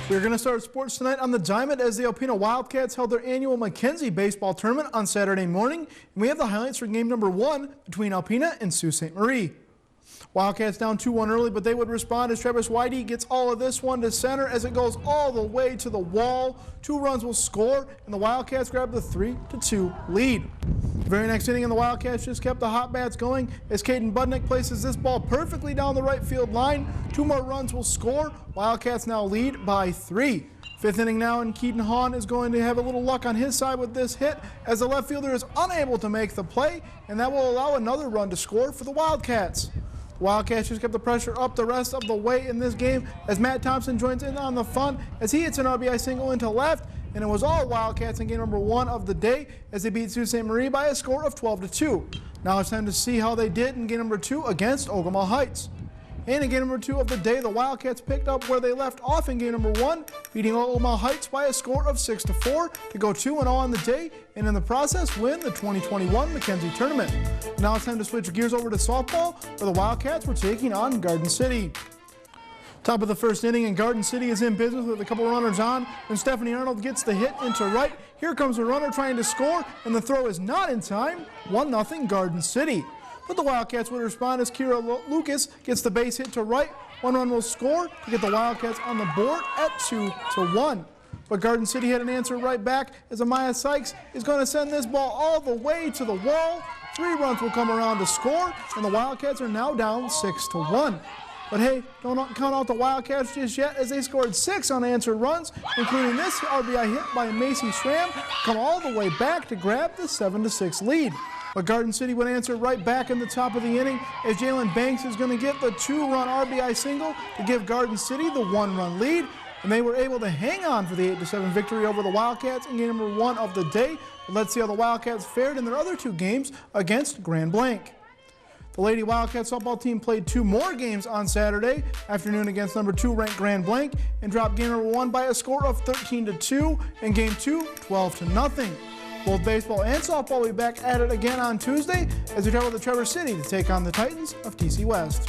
We're going to start sports tonight on the Diamond as the Alpena Wildcats held their annual Mackenzie baseball tournament on Saturday morning. And we have the highlights for game number 1 between Alpena and Sault Ste. Marie. Wildcats down 2-1 early, but they would respond as Travis Whitey gets all of this one to center as it goes all the way to the wall. 2 runs will score, and the Wildcats grab the 3-2 lead. The very next inning, and the Wildcats just kept the hot bats going as Caden Budnick places this ball perfectly down the right field line. 2 more runs will score. Wildcats now lead by 3. 5th inning now, and Keaton Hahn is going to have a little luck on his side with this hit as the left fielder is unable to make the play, and that will allow another run to score for the Wildcats. The Wildcats just kept the pressure up the rest of the way in this game as Matt Thompson joins in on the fun as he hits an RBI single into left, and it was all Wildcats in game number 1 of the day as they beat Sault Ste. Marie by a score of 12-2. Now it's time to see how they did in game number 2 against Ogama Heights. And in game number 2 of the day, the Wildcats picked up where they left off in game number 1, beating Ogama Heights by a score of 6-4 to go 2-0 on the day, and in the process win the 2021 Mackenzie Tournament. Now it's time to switch gears over to softball, where the Wildcats were taking on Garden City. Top of the first inning, and Garden City is in business with a couple runners on when Stephanie Arnold gets the hit into right. Here comes the runner trying to score, and the throw is not in time. 1-0 Garden City. But the Wildcats would respond as Kira Lucas gets the base hit to right. 1 run will score to get the Wildcats on the board at 2-1. But Garden City had an answer right back as Amaya Sykes is going to send this ball all the way to the wall. 3 runs will come around to score, and the Wildcats are now down 6-1. But hey, don't count out the Wildcats just yet as they scored 6 unanswered runs, including this RBI hit by Macy Schramm, come all the way back to grab the 7-6 lead. But Garden City would answer right back in the top of the inning as Jalen Banks is going to get the 2-run RBI single to give Garden City the 1-run lead. And they were able to hang on for the 8-7 victory over the Wildcats in game number 1 of the day. But let's see how the Wildcats fared in their other 2 games against Grand Blanc. The Lady Wildcats softball team played 2 more games on Saturday afternoon against number 2 ranked Grand Blanc and dropped game number 1 by a score of 13-2 and game 2 12-0. Both baseball and softball will be back at it again on Tuesday as we travel to Traverse City to take on the Titans of TC West.